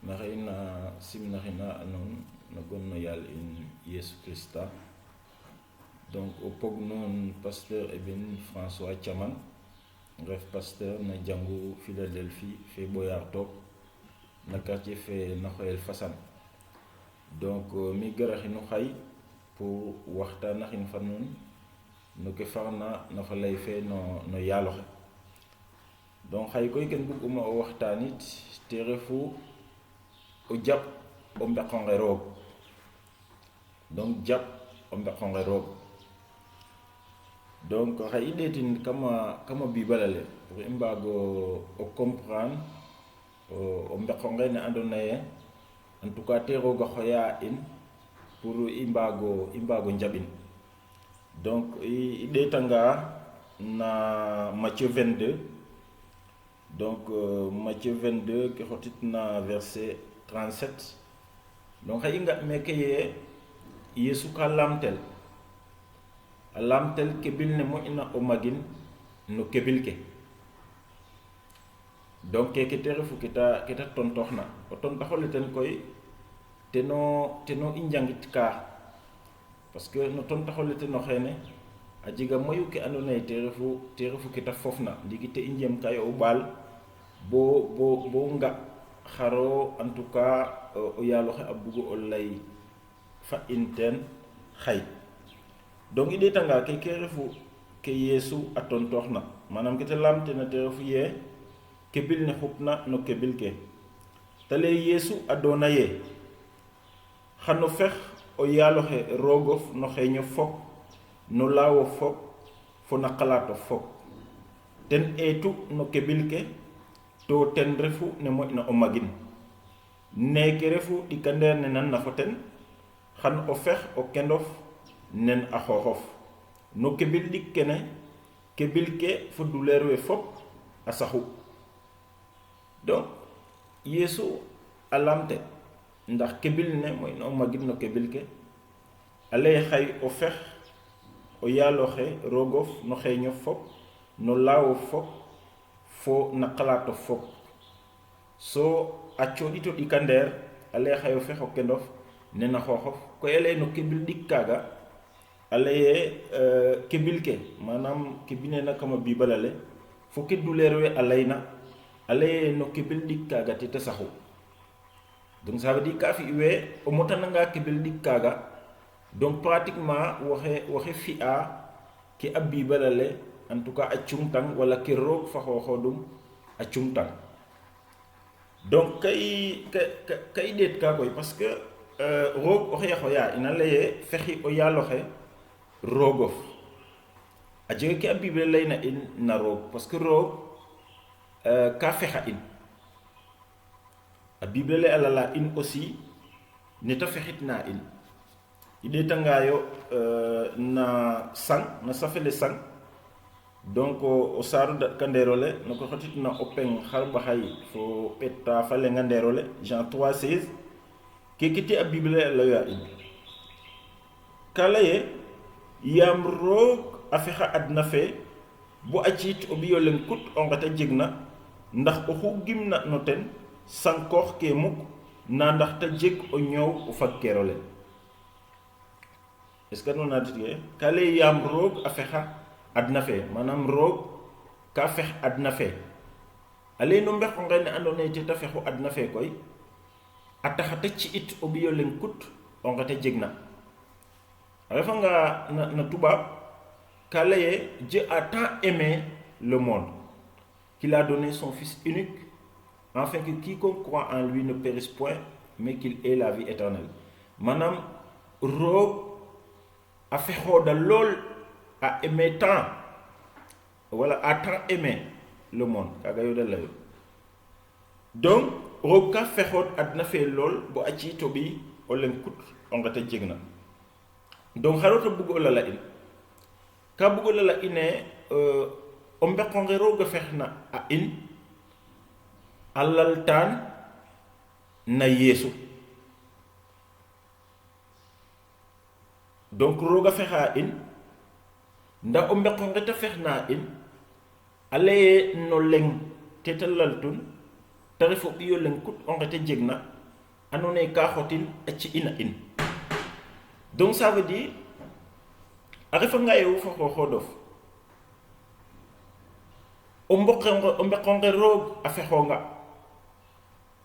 naxina simnaxina anon no gonno yal in Yesu Christa. Donc au pog non pasteur eben François Thiaman ref pasteur na jangu Philadelphie fe Boyar Top na quartier fe na xoyel Fassane. Donc mi garaxinu xay pour waxtanaxin fa nun no ke farna na fa lay fe no yaloxe. Donc xay koy ken buguma o waxtanit te refu o jàpp o mbeqonge roog. Donc jàpp o mbeqonge roog. Donc xay i ɗeetin kama bibalale pour i mbago o comprendre o mbeqonge ne andoona yee en tout cas te roog a xoya in pour i mbago njaɓin. Donc i ɗeetanga na Matthieu 22. Donc Matthieu 22 ke xotitna verset 37. Donc xay i nga meke ye Yesu ka lamtel a lamtel kebil ne moƴna o magin no kebil ke. Donc keke te refu keta tontoxna o tontaxole ten koy teno i njangit ka parce que no tontaxole ten o xeene a jega mayu ke andoona yee te refu keta fofna ndiki te i njem kayo o ɓaal bo nga xaro en tout cas o yaaloxe a bugu o lay fa in teen xay. Donc i ɗeetanga ke refu ke Yesu a tontooxna manam kete lamtena te refu ye kebil ne xupna no kebil ke te lay Yesu a doona ye xano fex o yaaloxe roogof no xeeño fop no laawo fop fo na xalaato fop ten eetu no kebil ke to ten refu ne moƴna o magin neeke refu ɗikandeer ne nan na fo ten xan o fex o kendof nen a xooxof no kebil ɗik kene kebil ke fo duleer we fop a saxu. Donc Yesu a lamte ndax kebil ne moƴna o magin no kebil ke a lay xay o fex o yaaloxe roogof no xeeñof fop no laawof fop fo na xalaatof fop so a cooɗito ɗikandeer a lay xay o fex o kendof nen a xooxof koy a lay no kebil ɗik kaaga a laye kebil ke manam ke binena kama bibalale fo ke duleer we a layna a laye no kebil ɗik kaaga te ta saxu. Donc ça veut dire ka fi we o motananga kebil ɗik kaaga donc pratiquement waxe fi'a ke a bibalale en tout cas a cungtang wala ke roog fa xooxoodum a cungtang. Donc ka i ɗeet ka koy parce que roog oxe xoya ina laye fexi o yaaloxe roogof a jega ke a bible layna in na roog parce que roog ka fexa in a bible lay a lala in aussi neta fexitna in i ɗeetangayo na sang na safele sang. Donc o saaru daɗkandeerole no ko xotitna o peng xarɓaxay fo ɓeta fa lengandeerole Jean 3:16 keke te a bible a layoya in ka laye yaam roog a fexa adna fe bo a ciit o ɓiyo leng kut o nqeta jegna ndax oxu gimna no ten sankoox ke muk na ndax ta jeg o ñoow o fagkeerole. Est ce que nu naatitye ka laye yaam roog a fexa adna fe manam roog ka fex adna fe a lay no mbeqonge ne andoona yee te fexu adna fe koy a taxa ta ci'it o ɓiyo leng kut o nqeta jegna. A refanga na tubaab ka laye Dieu a tant aimé le monde qu'il a donné son fils unique afin que quiconque croit en lui ne périsse point mais qu'il ait la vie éternelle. Manam roog a fexooda lool a aimé tant wala a tant aimé le monde kaga yo da layo. Donc roog ka fexood adna fe lool bo a ciito ɓi o leng kut o nqeta jegna. Donc xarota bugg o lala in ka bugg o lala ine o mbeqonge roog a fexna a in a laltaan na Yesu. Donc roog a fexa in nda o mbeqonge te fexna in a laye no leng te ta laltun te ref o ɓiyo leng kut o nqete jegna anone ka xotin ci ina in. Donc ça veut dire a refa nga yewu fa xodof o mbeqonge roog a fexonga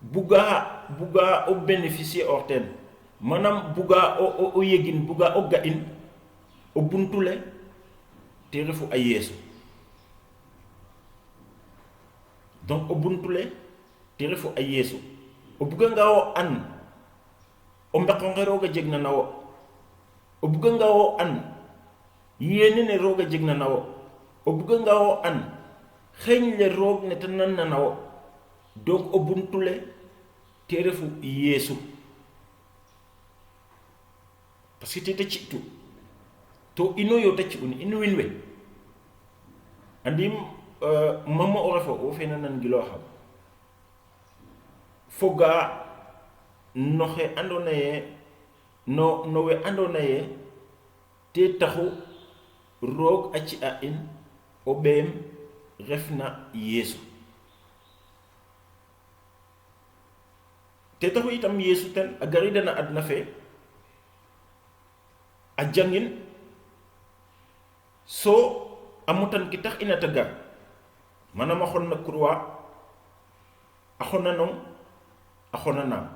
buga o bénéficier orten manam buga o yegin buga o ga in o buntule te refu a yeesu. Donc o buntule te refu a yeesu o buga nga o an o mbeqonge roog a jegna nawo o buga nga o an yene ne roog a jegna nawo o buga nga o an xeñ le roog ne te nan na nawo. Donc o buntule te refu yeesu parce que te citu to ino yo te ciuni ino winwe andim mama o refo o fena nan gilo xam foga noxe andona ye no we andona ye te taxu roog a ci a in o ɓeem refna yeesu te taxu itam yeesu ten a gari dana adna fe a jangin so amutan ki tax ina taga manam a xon na croix a xona nong a xona naam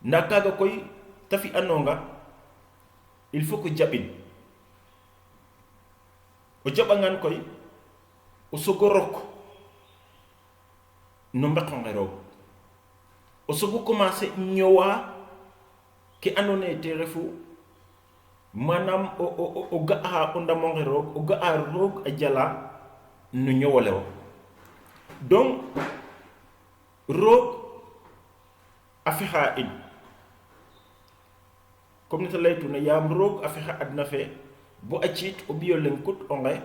nda kaga koy tafi anonga il faut que jabin o jabangan koy o sogo rok no mbeqonge roog o sogo commencer ñowa ke andone te refu manam o ga'a o ndamonge roog o ga'a roog a jala no ñowole o. Donc roog a fexa in comme nita laytuna yaam roog a fexa adna fe bo a ciit o ɓiyo leng kut onge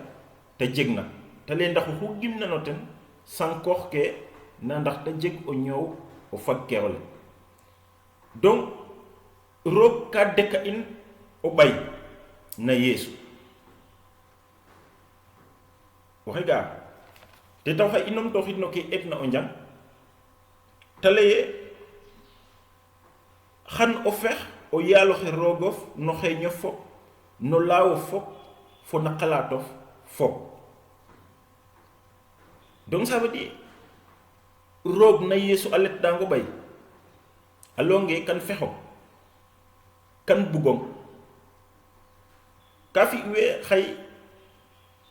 te jegna te le ndax oxu gimna no ten sankoox ke na ndax te jeg o ñoow o fag keole. Donc roog ka deka in o ɓay na yeesu waxe ga te taw xa inom toxid no ke etna o njang te leye xan o fex o yaaloxe roogof no xeeñof fop no laawof fop fo na xalaatof fop. Donc ça veut dire roog na yeesu a let dango ɓay a longe kan fexo kan bugong ka fi we xay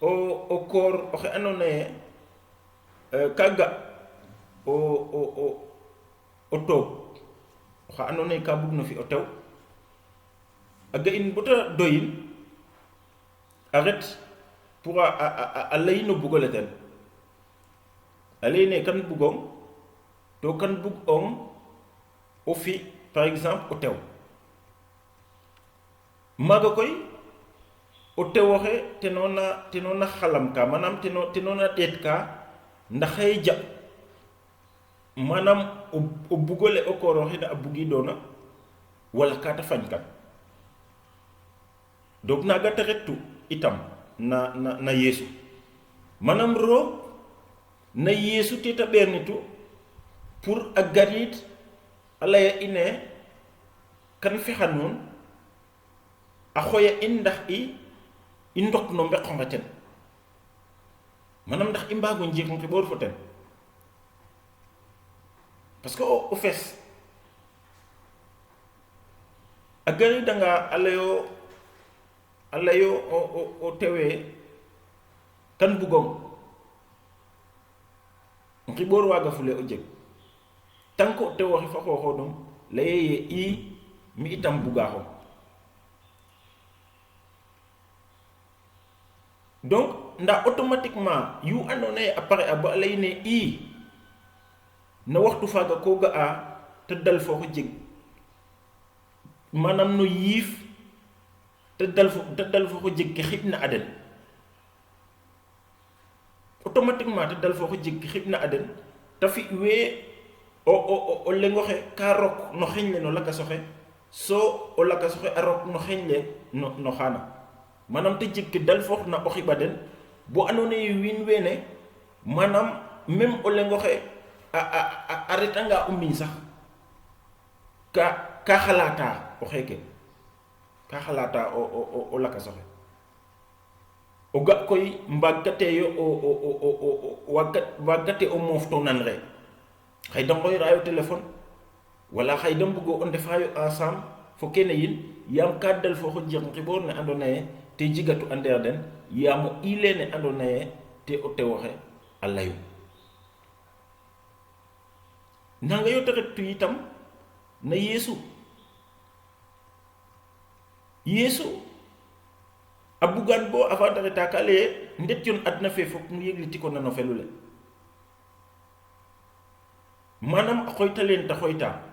o koor oxe andona ye ka ga o toog oxa andona ye ka bug no fi o tew a ga in bota doyin a ret pour a lay no bugole ten a leyne kan bugong to kan bug ong o fi par exemple o tew maga koy o tewoxe tenona xalam ka manam tenona tet ka ndaxay ja manam o bugole o koroxe na a bugi dona wala ka ta fañ kan. Donc naga taxetu itam na yeesu manam roog na yeesu te ta ɓernitu pour a garit a laya ine kan fexa nuun a xoya in ndax i ndok no mbeqonge ten manam ndax i mbago njeg nxiɓor fo ten parce que o fes a garidanga a layo o tewe kan bugong nxiɓor waga fule o jeg tant que o tewoxe fa xooxodum laye ye i mi itam bugaxo. Donc nda automatiquement yu andona ye a pare a ba leyne i na waxtu faga ko ga'a te dal fo jeg manam no yiif te dal fo jeg ke xibna aden automatiquement te dal fo jeg ke xibna aden ta fi we o lengoxe ka rok no xeñ le no lakasoxe so o lakasoxe a rok no xeñ le no xana manam te jeg ke dal fo na o xiba den bo andona ye wiin wene manam même o lengoxe a retanga o mbiñ sax ka halata o xeke ka halata o laka soxe o ga koy mbagate yo wagate o mofto nan re xay da ngoyrayo téléphone wala xay da mbugo o ndefayo ensemble fo kene yin yam ka dal fo xo jeng xibor ne ando naye te jigatu ander den yamo ile ne ando naye te o te waxe alayu nanga yo taxet tu itam na yesu abugan bo avant taxeta kale ndet yon adna fe fok mu yegliti ko nano felule manam a xoytalen ta xoyta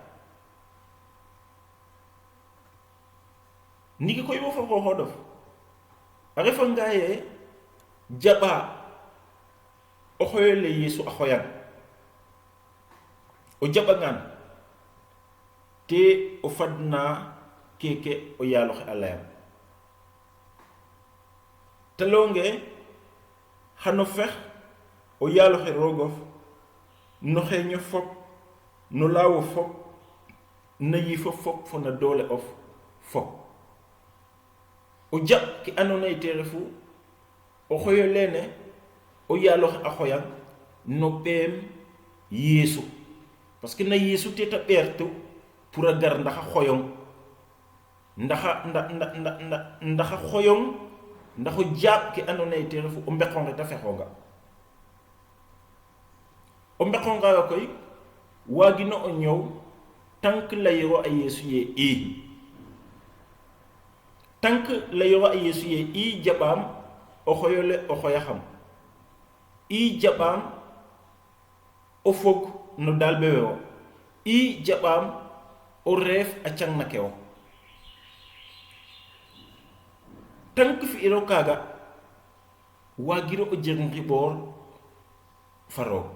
nigi koy wo fa xoxo dof a refa ngaye jaba o xoyele yesu a xoyan o jaba ngan te o fadna keke o yaloxe alayam talonge xano fex o yaloxe rogof no xeño fop no lawo fop na yifo fop fo na doole of fop o jab ki andoona yee te refu o xoyo lene o yaloxe a xoyan no ɓeem yeesu parce que na yeesu te ta ɓeertu pour a gar ndaxa xoyong ndaxa xoyong ndax o jaab ki andoona yee te refu o mbeqonge ta fexonga o mbeqonga yo koy waagino o ñow tank layiro a yeesu ye tank layiro a yeesu ye jaɓaam o xoyole o xoyaxam jaɓaam o fog no daal bewe wo jaɓaam o reef a cang na ke wo tank fi'iro kaaga waagiro o jeg nxiɓoor fa roog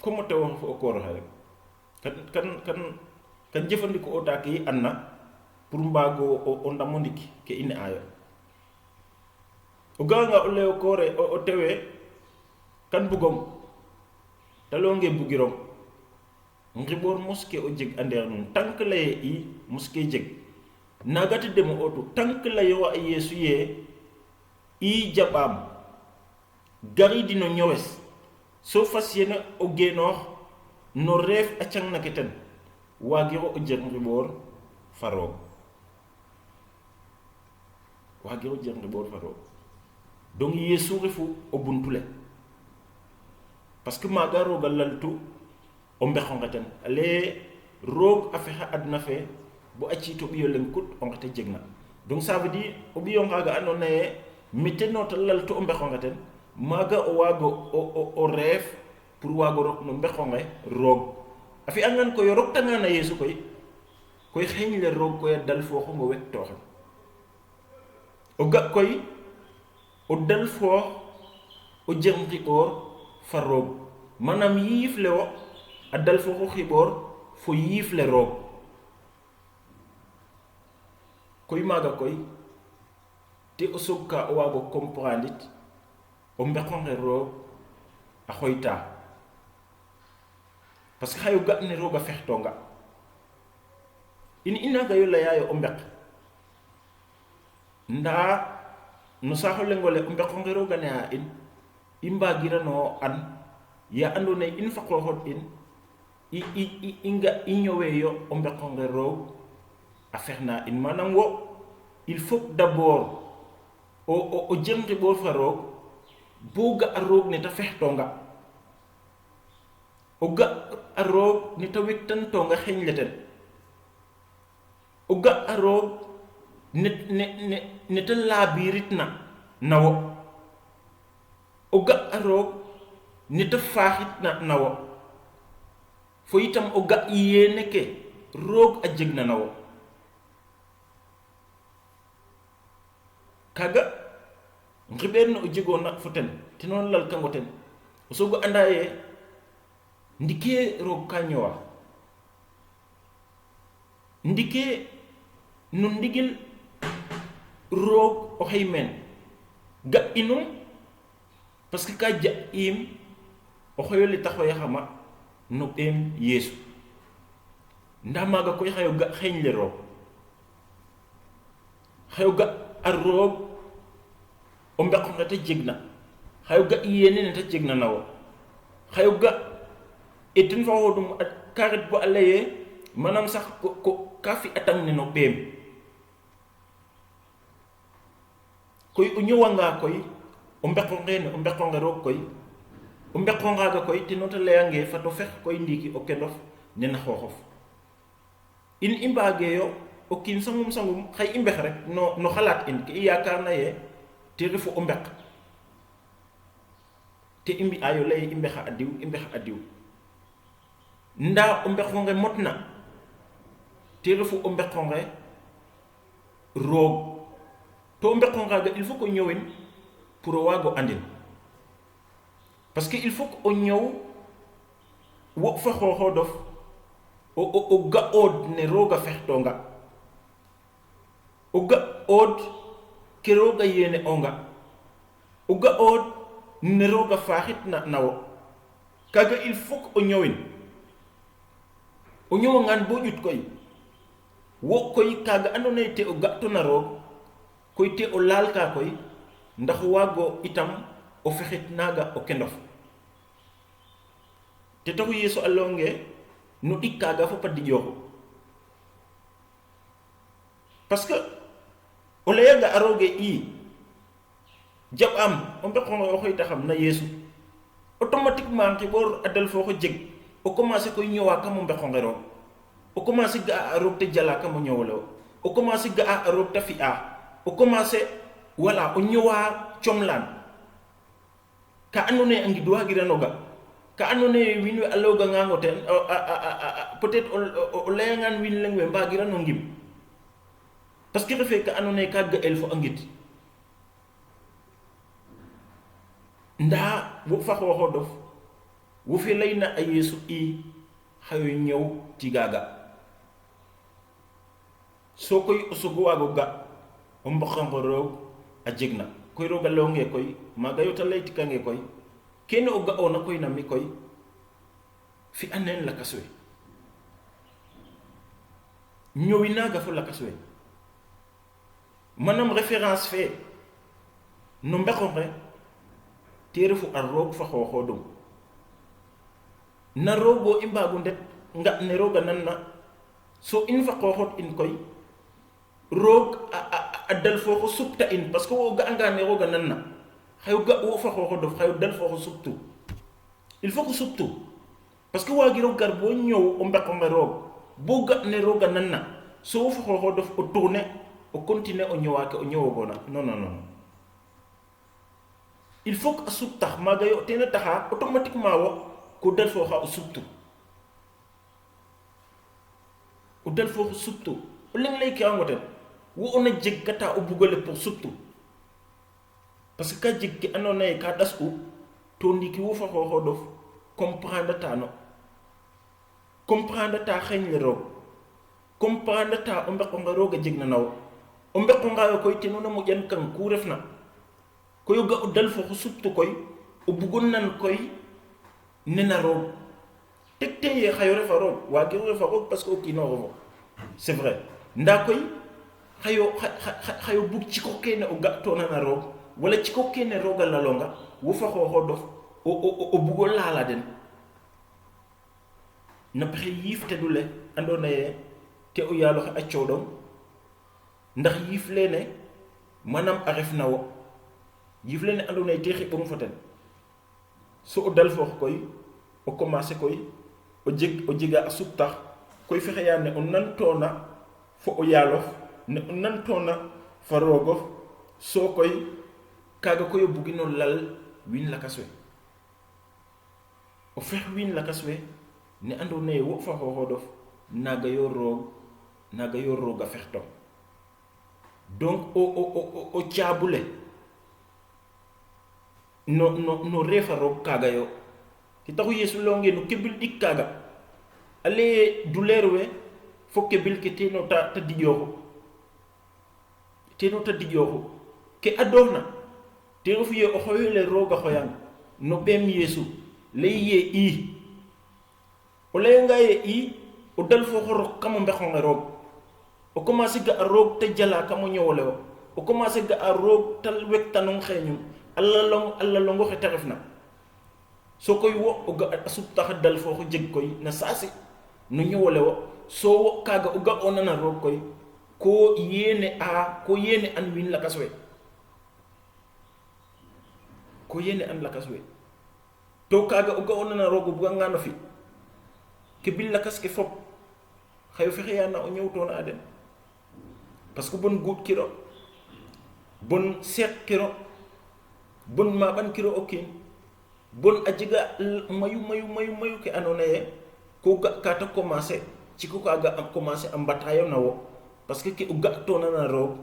comme o tewo fo o kooroxe rek kan jëfandiko o taake yi an na pour mbaago o ndamo ndik ke i ne'aayo o ga'anga o lay o koore o tewe kan bugong ta layonge bugirong nxiɓoor moske o jeg andeer nun tank laye moske jeg nagati demo otu tank layo a yeesu ye jaɓaam garidi no ñowes so fas yene o genoox no reef a cang na ke ten waagiro o jeg nxiɓoor fa roog waagiro jeg nxiɓoor fa roog donc yeesu refu o buntule parce que maaga rooga laltu o mbexonge ten ale roog a fexa adna fe bo a ciito ɓiyo leng kut o ngete jegna donc ça veut dire o ɓiyo ngaaga andoona yee mete no ta laltu o mbexonge ten maaga o waago o reef pour waago rok no mbexonge roog a fi'angan koy o roktanga na yeesu koy xeeñ le roog koy a dal fooxum o wettooxen o ga koy o dal foox o jeg nxiɓoor fa roog manam yiif le wo a dal fooxo xiɓoor fo yiif le roog koy maaga koy te o soogka o waago comprendre it o mbeqonge roog a xoyta parce que xayo ga ne roog a fextonga i naaga yo layaayo o mbeq ndaa no saaxo lengole o mbeqonge roog a ne'a in i mbaagirano an ya andoona yee in fa qooxood in i ñoweeyo o mbeqonge roog a fexna in manam wo il faut d'abord o jeg nxiɓoor fa roog bo ga a roog ne ta fextonga o ga a roog ne ta wettantonga xeñ le ten o ga a roog ne ta laabiritna na wo o ga a roog ne ta faaxitna na wo fo itam o ga yéene ke roog a jegna na wo kaga nxiɓeer ne o jegoona fo ten te noon lalkango ten o soogo anda ye ndike roog ka ñowa ndike no ndigil roog oxey meen ga inum parce que ka ja iim o xoyole ta xoyaxama no ɓeem yeesu nda maaga koy xayo ga xeeñle roog xayo ga a roog o mbeqo nge te jeg na xayo ga yene ne te jeg na nawo xayo ga ten fa xoodum ka ret bo a leye manam sax ko ka fi atang ne no ɓeem koy o ñëwanga koy o mbeqo ngeene o mbeqo nge roog koy o mbeqo ngaaga koy teno te leyange fato fex koy ndiiki o kendof nena xooxof in i mbaageyo o kiin sangum xay i mbex rek no xalaat in ke i yaakaarna ye te refu o mbeq te i mbi'aayo lay i mbexa a diw ndaa o mbeqo nge motna te refu o mbeqo nge roog to o mbeqo ngaaga il faut que o ñëwin pour o waago andin parce que il faut que o ñëw wo fa xooxoodof o ga'ood ne rooga fextoonga o ga'ood ke rooga yéene onga o ga'ood ne rooga faaxit na nawo kaaga il faut que o ñëwin o ñëwangaan bo ƴut koy wo koy kaaga andoona yee te o ga'tona roog koy te o laalka koy ndax waago itam o fexit naaga o kendof te taxu yeesu a layonge no ɗik kaaga fop a diƴooxu parce que o layanga a rooge ii jaɓaam o mbeqonge o xooytaxam na yeesu automatiquement xiɓoor a del fooxo jeg o commencer koy ñëwa kam o mbeqonge roog o commencer ga'a a roog te jala kam o ñoowole wo o commencer ga'a a roog te fi'a o commencer wala o ñëwa comlaan ka andoona yee a ngidwaagirano ga ka andoona yee wiin we a layoogangaango ten peut-être o layangaan wiin leŋ we mbaagirano ngim parce que refee ka andoona yee ka ga'el fo a ngid ndaa wo fa xooxoodof wo fe layna a yeesu i xayo ñëw tigaaga soo koy o sogo waago ga o mboqango roog a jeg na koy roog a layonge koy maaga yo ta laytikange koy kene o ga'oona koy na mi koy fi'a neen lakas we ñowi naaga fo lakas we manam référence fe no mbeqonge te refu a roog fa xooxoodum na roogo i mbaagu ndet nga ne rooga nan na so in fa xooxood in koy roog a dal fooxo supta in parce que wo ga'anga ne rooga nan na xayo ga wo fa xooxodof xayo dal fooxo suptu il faut que suptu parce que waagiro gar bo ñëw o mbeqonge roog bo ga ne rooga nan na so wo fa xooxodof o tourner o continuer o ñëwaake o ñëwogoona non il faut que a suptax maaga yo tena taxa automatiquement wo ko dal fooxa o suptu o dal fooxo suptu o leng lay ke ango ten wo ona jeg kata o bugole pour suptu parce que ka jeg ke andoona yee ka ɗas'u to ndiiki wo fa xooxoodof comprendre ta xeeñle roog comprendre ta o mbeqonge roog a jeg na nawo o mbeqongaayo koy tenona moƴan kang ku refna koy o ga o dal fo xo suptu koy o bugon nan koy nena roog teg te ye xayo refa roog waagiro refa roog parce que o kiinooxo fo c'est vrai ndaa koy xayo bug ciko kene o ga'toona na roog wala ciko kene roog a lalonga wo fa xooxoodof o bugo laala den na pexe yiif te du le andoona yee te o yaaloxe a cooɗong ndax yiif leene manam a ref na wo yiif leene andoona yee te xiɓong fo ten so o dal foox koy o commencer koy o jega a suptax koy fexeya ne o nantoona fo o yaalof ne o nantoona fa roogof so koy kaaga koy o bugino lal wiin lakas we o fex wiin lakas we ne andoona yee wo fa xooxoodof naaga yo roog a fextong donc o caabule no reefa roog kaaga yo te taxu yeesu layonge no kebil ɗik kaaga a leye douleur we fo kebil ke teno ta diƴooxu ke adoona te refu ye o xoyole roog a xoyang no ɓeem yeesu lay ye ii o leyenga ye i o dal fo xoro kamo mbexonge roog o commencer ga a roog te jala kamo ñowole o commencer ga a roog te wektanong xeeñum alla longo xe te refna so koy wo o ga a suptaxa dal fo xo jeg koy na saasi no ñowole wo so wo kaga o ga onana roog koy ko yene an win lakas we ko yene an lakas we to kaga o ga onana roog o buga ngano fi ke bil lakas ke fop xayo fexe yana o ñewtona a den parce que bon guut kiro bon seet kiro bon maɓan kiro o kiin bon a jega mayu ke andona ye ko ga ka ta commencer ci ko kaga a commencer a mbatayo na wo parce que ke o ga tona na roog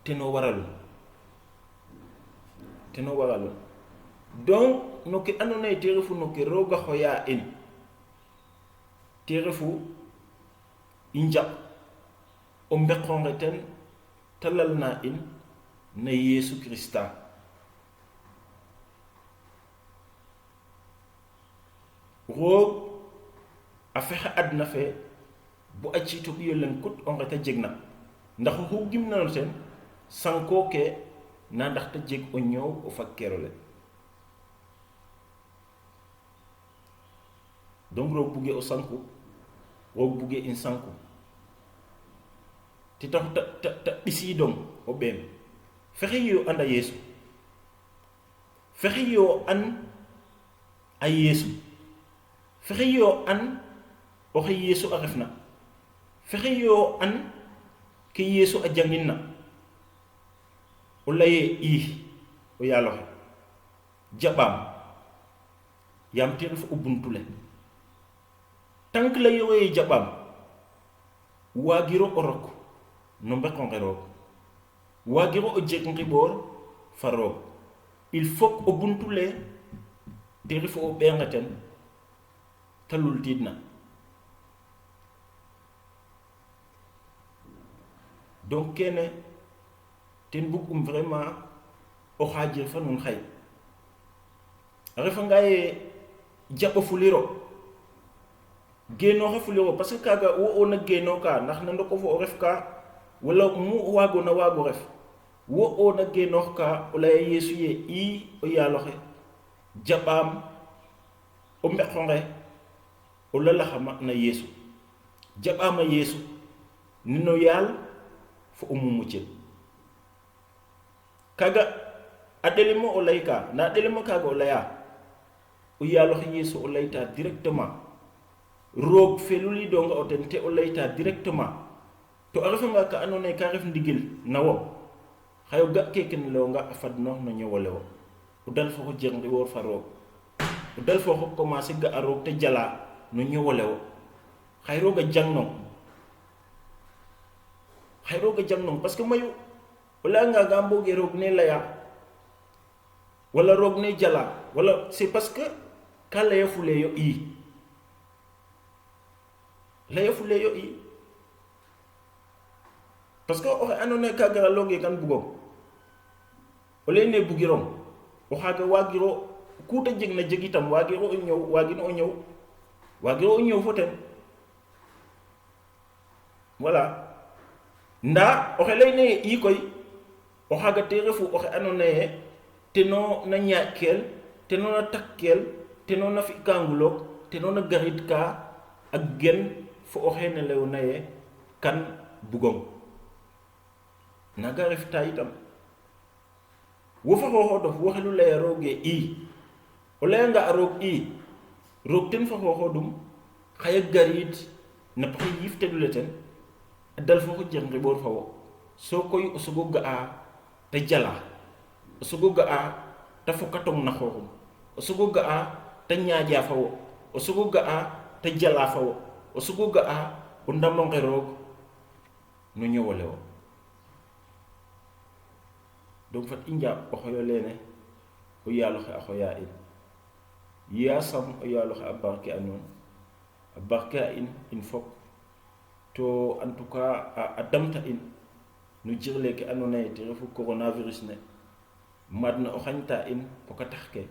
teno waralun donc no ke andona ye te refu no ke rooga xoya in te refu i njaɓ o mbeqonge ten te lalna in na Yesu Krista roog a fexe adna fe bo a ciito ɓiyo len kut o nge ta jegna ndax oxu gimnano ten sanko ke na ndax ta jeg o ñoow o fakkero le donc roog buge o sanku roog buge in sanku ti tax ta ɓisidong o ɓeem fexe yo anda Yesu fexe yo an a Yesu fexe yo an oxe Yesu a refna fexe yo an ke Yesu a jangin na o leye i o yaaloxe jaɓaam yaam te ref o buntu le tank layo ye jaɓaam waagiro o rok no mbeqonge roog waagiro o jeg ngiɓoor fa roog il faut o buntu le te refu o ɓeenga ten ta lultiidna donc kene ten bug'um vraiment o xaajir fa nuun xay a refanga ye jaɓo fuliro geenooxa fuliro parce que kaaga wo ona geenooka ndax na ndoko fo o ref ka wala mu waagona waago ref wo ona geenoox ka o laya Yesu ye i o yaaloxe jaɓaam o mbeqonge o lalaxama na Yesu jaɓaama Yesu nino yaal fo o mumucel kaga a ɗelemo o layka na ɗelemo kaga o laya o yaaloxe Yesu o layta directement roog fe lulidonga o ten te o layta directement to a refanga ka andona ye ka ref ndigil na wo xayo ga keke ne leyonga a fadnoox no ñowole wo o dal fo xo jeg ngiwoor fa roog o dal fo xo commencer ga a roog te jala no ñowole wo xay rooga jangnong parce que mayu o layanga ga mbooge roog ne laya wala roog ne jala wala c'est parce que ka laya fuleyo i parce que oxe andona ye ka gara looge kan bugong o leyne bugirong o xaaga waagiro ku ta jeg na jeg itam waagino o ñëw fo ten voilà nda oxe leyna ye i koy o xaaga te refu oxe andona ye teno na ñaaƴkel teno na takkeel teno na fi kanguloog teno na garit ka a gen fo oxe ne leyona ye kan bugong naga refta itam wo fa xooxodof wo xelu laya rooge i o layanga a roog i roog ten fa xooxodum xaya garid na paxe yiif tedule ten a dal fo xo jeg ngiɓoor fa wo so koy o sogo ga'a te jala o sogo ga'a te fokatong na xooxum o sogo ga'a te ñaaƴa fa wo o sogo ga'a te jala fa wo o sogo ga'a o ndamonge roog no ñowole wo donc fat i njaɓ o xoyo lene o yaaloxe a xoya in yasam o yaaloxe a barke a nuun a barke a in fop to en tout cas a damta in no jirle ke andona ye te refu coronavirus ne madna o xañta in poka tax ke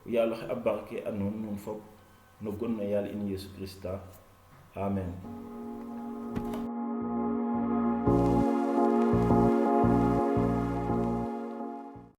o yaaloxe a barke a nuun nuun fop no gonna yalla in yesu krista amen